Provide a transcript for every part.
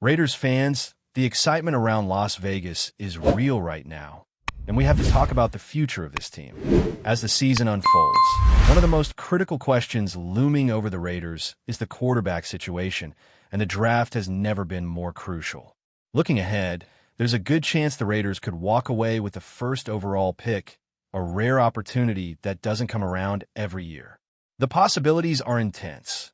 Raiders fans, the excitement around Las Vegas is real right now, and we have to talk about the future of this team. As the season unfolds, one of the most critical questions looming over the Raiders is the quarterback situation, and the draft has never been more crucial. Looking ahead, there's a good chance the Raiders could walk away with the first overall pick, a rare opportunity that doesn't come around every year. The possibilities are intense.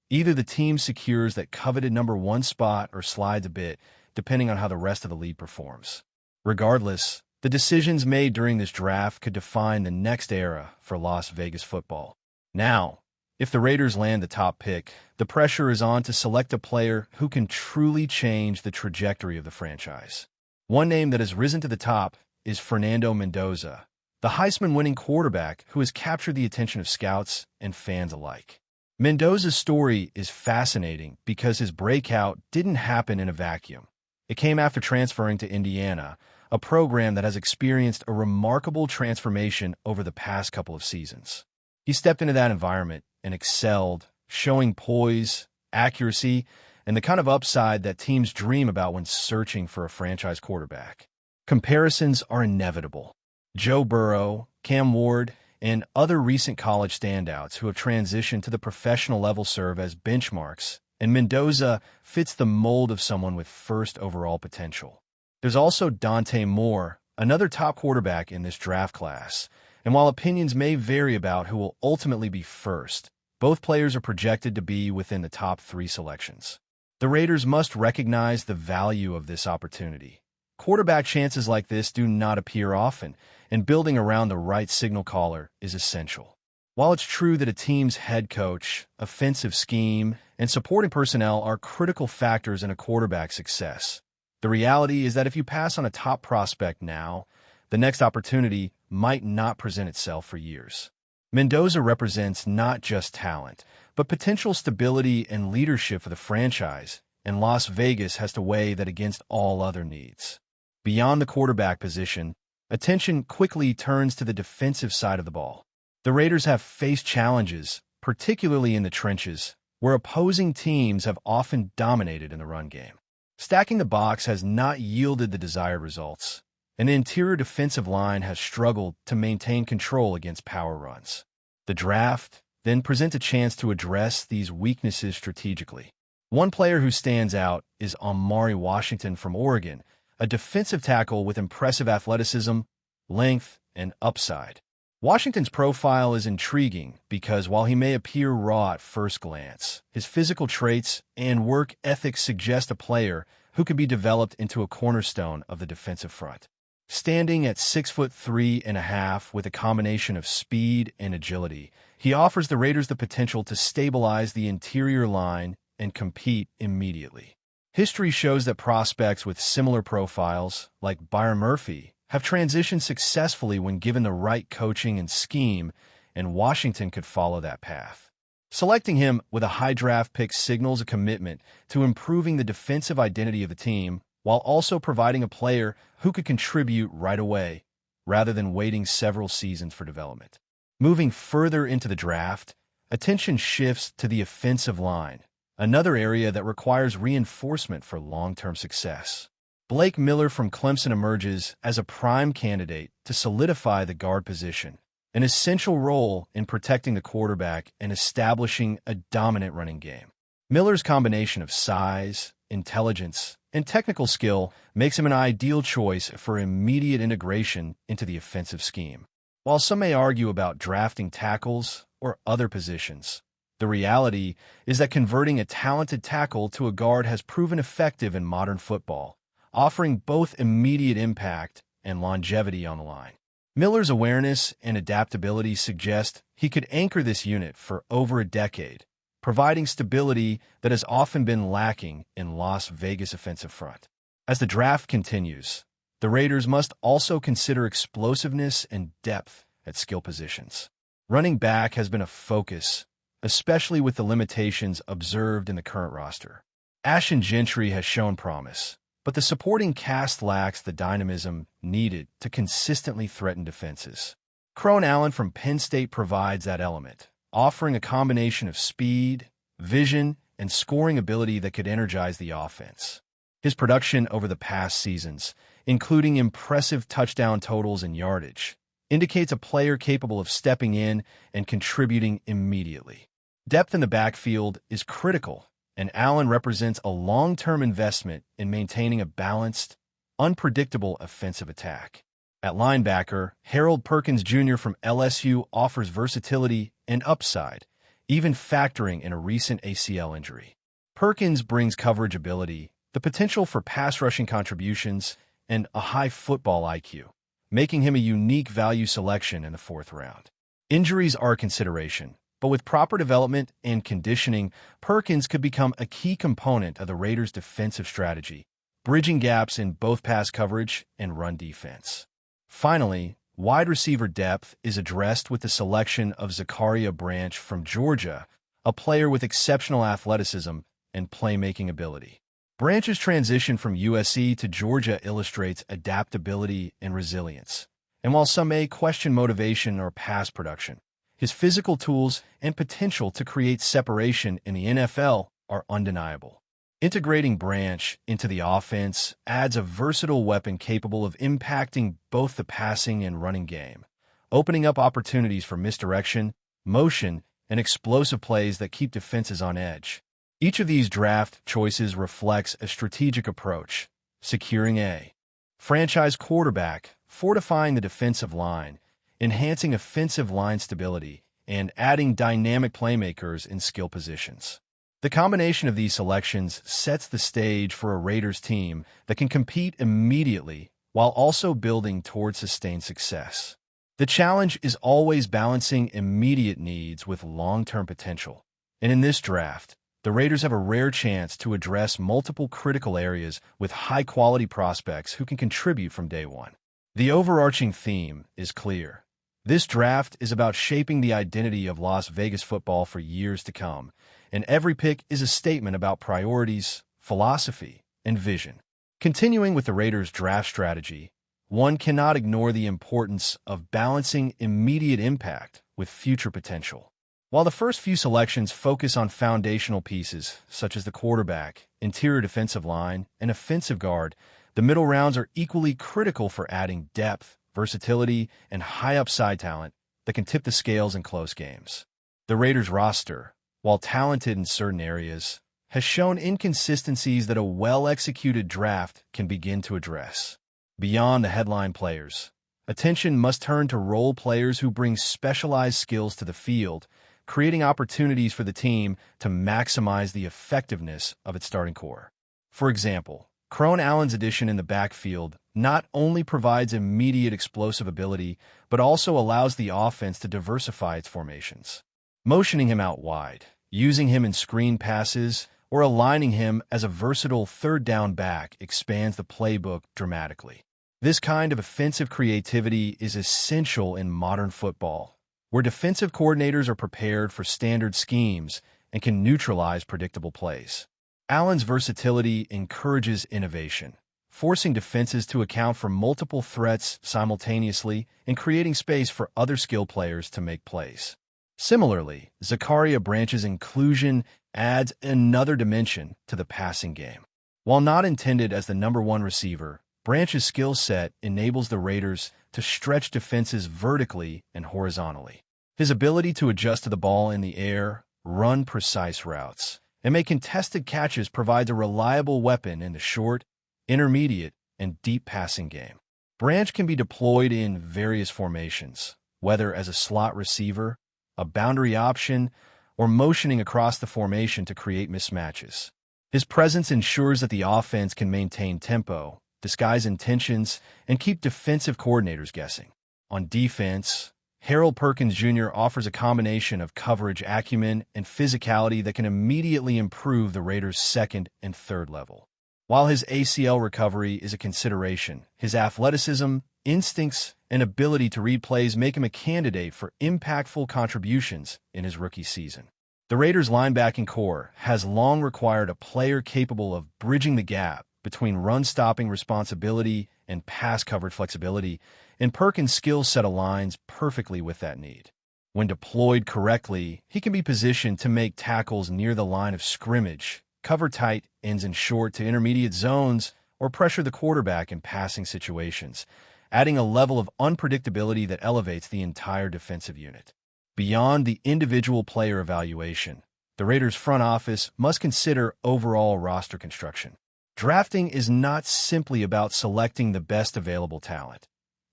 Either the team secures that coveted number 1 spot or slides a bit, depending on how the rest of the league performs. Regardless, the decisions made during this draft could define the next era for Las Vegas football. Now, if the Raiders land the top pick, the pressure is on to select a player who can truly change the trajectory of the franchise. One name that has risen to the top is Fernando Mendoza, the Heisman-winning quarterback who has captured the attention of scouts and fans alike. Mendoza's story is fascinating because his breakout didn't happen in a vacuum. It came after transferring to Indiana, a program that has experienced a remarkable transformation over the past couple of seasons. He stepped into that environment and excelled, showing poise, accuracy, and the kind of upside that teams dream about when searching for a franchise quarterback. Comparisons are inevitable. Joe Burrow, Cam Ward, and other recent college standouts who have transitioned to the professional level serve as benchmarks, and Mendoza fits the mold of someone with first overall potential. There's also Dante Moore, another top quarterback in this draft class, and while opinions may vary about who will ultimately be first, both players are projected to be within the top 3 selections. The Raiders must recognize the value of this opportunity. Quarterback chances like this do not appear often, and building around the right signal caller is essential. While it's true that a team's head coach, offensive scheme, and supporting personnel are critical factors in a quarterback's success, the reality is that if you pass on a top prospect now, the next opportunity might not present itself for years. Mendoza represents not just talent, but potential stability and leadership for the franchise, and Las Vegas has to weigh that against all other needs. Beyond the quarterback position, attention quickly turns to the defensive side of the ball. The Raiders have faced challenges, particularly in the trenches, where opposing teams have often dominated in the run game. Stacking the box has not yielded the desired results, and the interior defensive line has struggled to maintain control against power runs. The draft then presents a chance to address these weaknesses strategically. One player who stands out is Amari Washington from Oregon, a defensive tackle with impressive athleticism, length, and upside. Washington's profile is intriguing because while he may appear raw at first glance, his physical traits and work ethic suggest a player who could be developed into a cornerstone of the defensive front. Standing at 6'3.5" with a combination of speed and agility, he offers the Raiders the potential to stabilize the interior line and compete immediately. History shows that prospects with similar profiles, like Byron Murphy, have transitioned successfully when given the right coaching and scheme, and Washington could follow that path. Selecting him with a high draft pick signals a commitment to improving the defensive identity of the team, while also providing a player who could contribute right away, rather than waiting several seasons for development. Moving further into the draft, attention shifts to the offensive line, another area that requires reinforcement for long-term success. Blake Miller from Clemson emerges as a prime candidate to solidify the guard position, an essential role in protecting the quarterback and establishing a dominant running game. Miller's combination of size, intelligence, and technical skill makes him an ideal choice for immediate integration into the offensive scheme. While some may argue about drafting tackles or other positions, the reality is that converting a talented tackle to a guard has proven effective in modern football, offering both immediate impact and longevity on the line. Miller's awareness and adaptability suggest he could anchor this unit for over a decade, providing stability that has often been lacking in Las Vegas' offensive front. As the draft continues, the Raiders must also consider explosiveness and depth at skill positions. Running back has been a focus, especially with the limitations observed in the current roster. Ashton Gentry has shown promise, but the supporting cast lacks the dynamism needed to consistently threaten defenses. Crone Allen from Penn State provides that element, offering a combination of speed, vision, and scoring ability that could energize the offense. His production over the past seasons, including impressive touchdown totals and yardage, indicates a player capable of stepping in and contributing immediately. Depth in the backfield is critical, and Allen represents a long-term investment in maintaining a balanced, unpredictable offensive attack. At linebacker, Harold Perkins Jr. from LSU offers versatility and upside, even factoring in a recent ACL injury. Perkins brings coverage ability, the potential for pass-rushing contributions, and a high football IQ, making him a unique value selection in the fourth round. Injuries are a consideration, but with proper development and conditioning, Perkins could become a key component of the Raiders' defensive strategy, bridging gaps in both pass coverage and run defense. Finally, wide receiver depth is addressed with the selection of Zachariah Branch from Georgia, a player with exceptional athleticism and playmaking ability. Branch's transition from USC to Georgia illustrates adaptability and resilience. And while some may question motivation or pass production, his physical tools and potential to create separation in the NFL are undeniable. Integrating Branch into the offense adds a versatile weapon capable of impacting both the passing and running game, opening up opportunities for misdirection, motion, and explosive plays that keep defenses on edge. Each of these draft choices reflects a strategic approach, securing a franchise quarterback, fortifying the defensive line, enhancing offensive line stability, and adding dynamic playmakers in skill positions. The combination of these selections sets the stage for a Raiders team that can compete immediately while also building towards sustained success. The challenge is always balancing immediate needs with long-term potential. And in this draft, the Raiders have a rare chance to address multiple critical areas with high-quality prospects who can contribute from day one. The overarching theme is clear. This draft is about shaping the identity of Las Vegas football for years to come, and every pick is a statement about priorities, philosophy, and vision. Continuing with the Raiders' draft strategy, one cannot ignore the importance of balancing immediate impact with future potential. While the first few selections focus on foundational pieces, such as the quarterback, interior defensive line, and offensive guard, the middle rounds are equally critical for adding depth, versatility, and high-upside talent that can tip the scales in close games. The Raiders' roster, while talented in certain areas, has shown inconsistencies that a well-executed draft can begin to address. Beyond the headline players, attention must turn to role players who bring specialized skills to the field, creating opportunities for the team to maximize the effectiveness of its starting core. For example, Crone Allen's addition in the backfield not only provides immediate explosive ability, but also allows the offense to diversify its formations. Motioning him out wide, using him in screen passes, or aligning him as a versatile third down back expands the playbook dramatically. This kind of offensive creativity is essential in modern football, where defensive coordinators are prepared for standard schemes and can neutralize predictable plays. Allen's versatility encourages innovation, forcing defenses to account for multiple threats simultaneously and creating space for other skill players to make plays. Similarly, Zachariah Branch's inclusion adds another dimension to the passing game. While not intended as the number one receiver, Branch's skill set enables the Raiders to stretch defenses vertically and horizontally. His ability to adjust to the ball in the air, run precise routes, and make contested catches provides a reliable weapon in the short, intermediate, and deep passing game. Branch can be deployed in various formations, whether as a slot receiver, a boundary option, or motioning across the formation to create mismatches. His presence ensures that the offense can maintain tempo, disguise intentions, and keep defensive coordinators guessing. On defense, Harold Perkins Jr. offers a combination of coverage acumen and physicality that can immediately improve the Raiders' second and third level. While his ACL recovery is a consideration, his athleticism, instincts, and ability to read plays make him a candidate for impactful contributions in his rookie season. The Raiders' linebacking core has long required a player capable of bridging the gap between run-stopping responsibility and pass-coverage flexibility, and Perkins' skill set aligns perfectly with that need. When deployed correctly, he can be positioned to make tackles near the line of scrimmage, cover tight ends in short to intermediate zones, or pressure the quarterback in passing situations, adding a level of unpredictability that elevates the entire defensive unit. Beyond the individual player evaluation, the Raiders' front office must consider overall roster construction. Drafting is not simply about selecting the best available talent.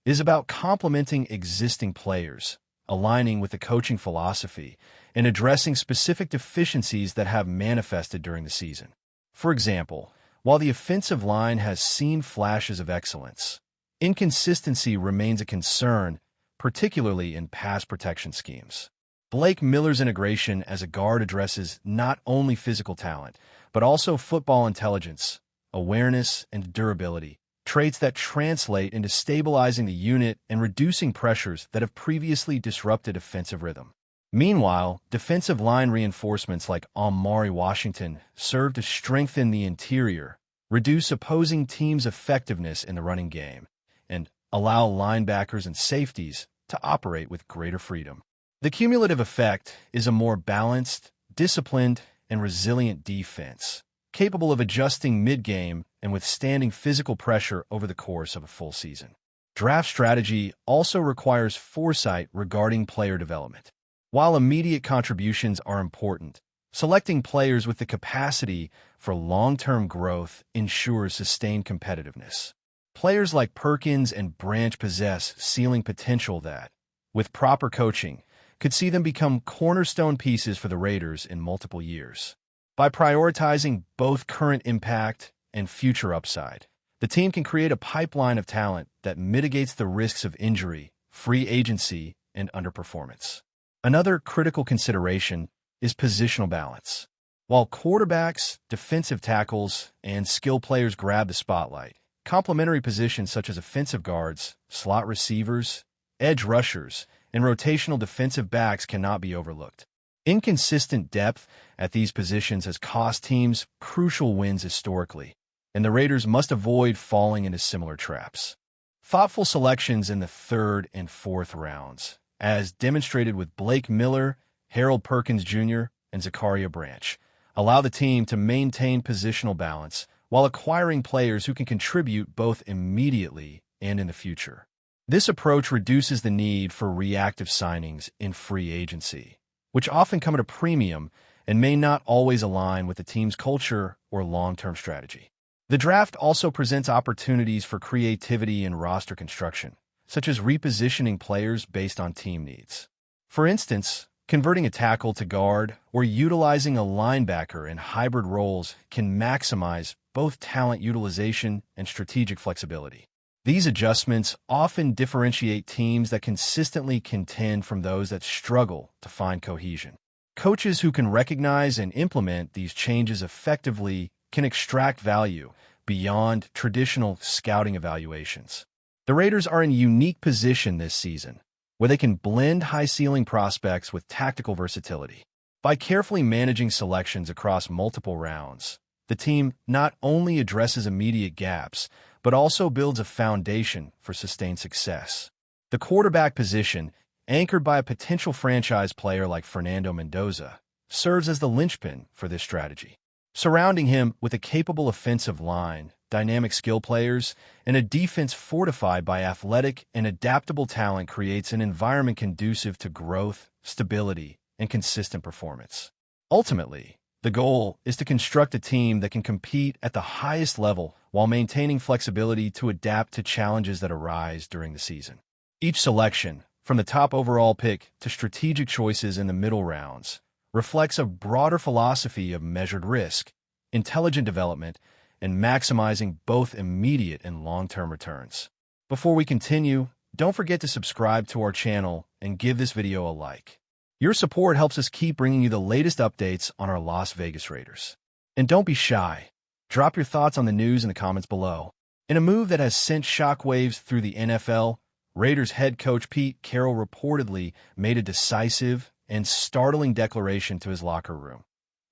It is about complementing existing players, aligning with the coaching philosophy, and addressing specific deficiencies that have manifested during the season. For example, while the offensive line has seen flashes of excellence, inconsistency remains a concern, particularly in pass protection schemes. Blake Miller's integration as a guard addresses not only physical talent, but also football intelligence, awareness, and durability, traits that translate into stabilizing the unit and reducing pressures that have previously disrupted offensive rhythm. Meanwhile, defensive line reinforcements like Amari Washington serve to strengthen the interior, reduce opposing teams' effectiveness in the running game, and allow linebackers and safeties to operate with greater freedom. The cumulative effect is a more balanced, disciplined, and resilient defense, capable of adjusting mid-game and withstanding physical pressure over the course of a full season. Draft strategy also requires foresight regarding player development. While immediate contributions are important, selecting players with the capacity for long-term growth ensures sustained competitiveness. Players like Perkins and Branch possess ceiling potential that, with proper coaching, could see them become cornerstone pieces for the Raiders in multiple years. By prioritizing both current impact and future upside, the team can create a pipeline of talent that mitigates the risks of injury, free agency, and underperformance. Another critical consideration is positional balance. While quarterbacks, defensive tackles, and skill players grab the spotlight, complementary positions such as offensive guards, slot receivers, edge rushers, and rotational defensive backs cannot be overlooked. Inconsistent depth at these positions has cost teams crucial wins historically, and the Raiders must avoid falling into similar traps. Thoughtful selections in the third and fourth rounds, as demonstrated with Blake Miller, Harold Perkins Jr., and Zachariah Branch, allow the team to maintain positional balance while acquiring players who can contribute both immediately and in the future. This approach reduces the need for reactive signings in free agency, which often come at a premium and may not always align with the team's culture or long-term strategy. The draft also presents opportunities for creativity in roster construction, such as repositioning players based on team needs. For instance, converting a tackle to guard or utilizing a linebacker in hybrid roles can maximize both talent utilization and strategic flexibility. These adjustments often differentiate teams that consistently contend from those that struggle to find cohesion. Coaches who can recognize and implement these changes effectively can extract value beyond traditional scouting evaluations. The Raiders are in a unique position this season, where they can blend high-ceiling prospects with tactical versatility. By carefully managing selections across multiple rounds, the team not only addresses immediate gaps, but also builds a foundation for sustained success. The quarterback position, anchored by a potential franchise player like Fernando Mendoza, serves as the linchpin for this strategy. Surrounding him with a capable offensive line, dynamic skill players, and a defense fortified by athletic and adaptable talent creates an environment conducive to growth, stability, and consistent performance. Ultimately, the goal is to construct a team that can compete at the highest level while maintaining flexibility to adapt to challenges that arise during the season. Each selection, from the top overall pick to strategic choices in the middle rounds, reflects a broader philosophy of measured risk, intelligent development, and maximizing both immediate and long-term returns. Before we continue, don't forget to subscribe to our channel and give this video a like. Your support helps us keep bringing you the latest updates on our Las Vegas Raiders. And don't be shy. Drop your thoughts on the news in the comments below. In a move that has sent shockwaves through the NFL, Raiders head coach Pete Carroll reportedly made a decisive and startling declaration to his locker room.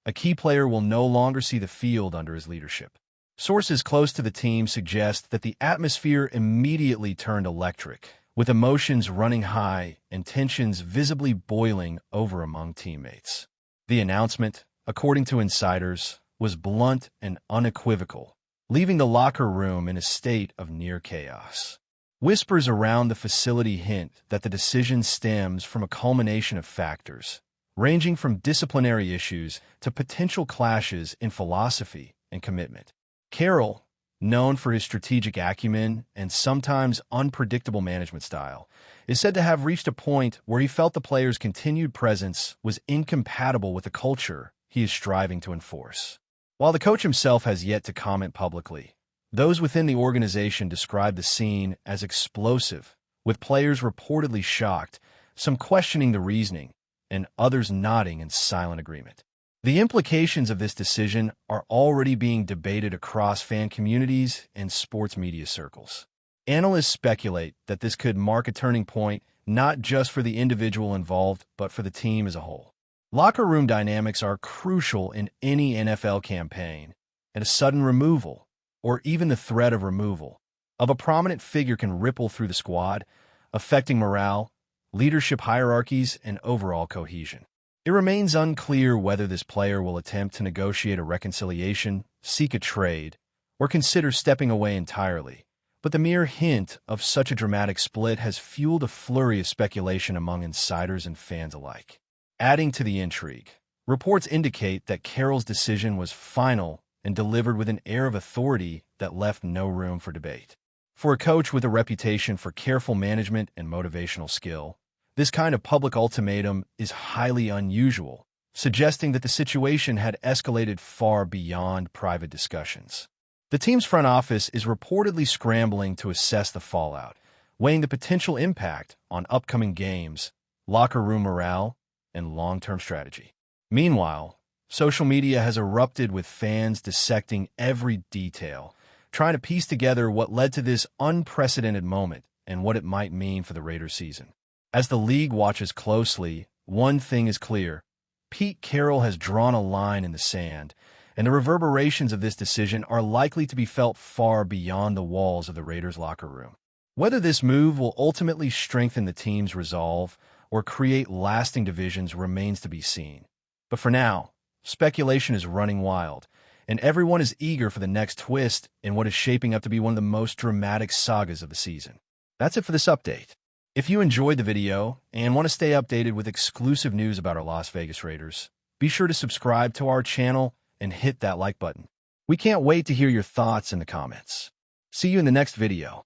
A key player will no longer see the field under his leadership. Sources close to the team suggest that the atmosphere immediately turned electric, with emotions running high and tensions visibly boiling over among teammates. The announcement, according to insiders, was blunt and unequivocal, leaving the locker room in a state of near chaos. Whispers around the facility hint that the decision stems from a culmination of factors, ranging from disciplinary issues to potential clashes in philosophy and commitment. CARROLL, known for his strategic acumen and sometimes unpredictable management style, is said to have reached a point where he felt the players' continued presence was incompatible with the culture he is striving to enforce. While the coach himself has yet to comment publicly, those within the organization describe the scene as explosive, with players reportedly shocked, some questioning the reasoning, and others nodding in silent agreement. The implications of this decision are already being debated across fan communities and sports media circles. Analysts speculate that this could mark a turning point not just for the individual involved, but for the team as a whole. Locker room dynamics are crucial in any NFL campaign, and a sudden removal, or even the threat of removal, of a prominent figure can ripple through the squad, affecting morale, leadership hierarchies, and overall cohesion. It remains unclear whether this player will attempt to negotiate a reconciliation, seek a trade, or consider stepping away entirely, but the mere hint of such a dramatic split has fueled a flurry of speculation among insiders and fans alike. Adding to the intrigue, reports indicate that CARROLL's decision was final and delivered with an air of authority that left no room for debate. For a coach with a reputation for careful management and motivational skill, this kind of public ultimatum is highly unusual, suggesting that the situation had escalated far beyond private discussions. The team's front office is reportedly scrambling to assess the fallout, weighing the potential impact on upcoming games, locker room morale, and long-term strategy. Meanwhile, social media has erupted with fans dissecting every detail, trying to piece together what led to this unprecedented moment and what it might mean for the Raiders season. As the league watches closely, one thing is clear: Pete Carroll has drawn a line in the sand, and the reverberations of this decision are likely to be felt far beyond the walls of the Raiders' locker room. Whether this move will ultimately strengthen the team's resolve or create lasting divisions remains to be seen. But for now, speculation is running wild, and everyone is eager for the next twist in what is shaping up to be one of the most dramatic sagas of the season. That's it for this update. If you enjoyed the video and want to stay updated with exclusive news about our Las Vegas Raiders, be sure to subscribe to our channel and hit that like button. We can't wait to hear your thoughts in the comments. See you in the next video.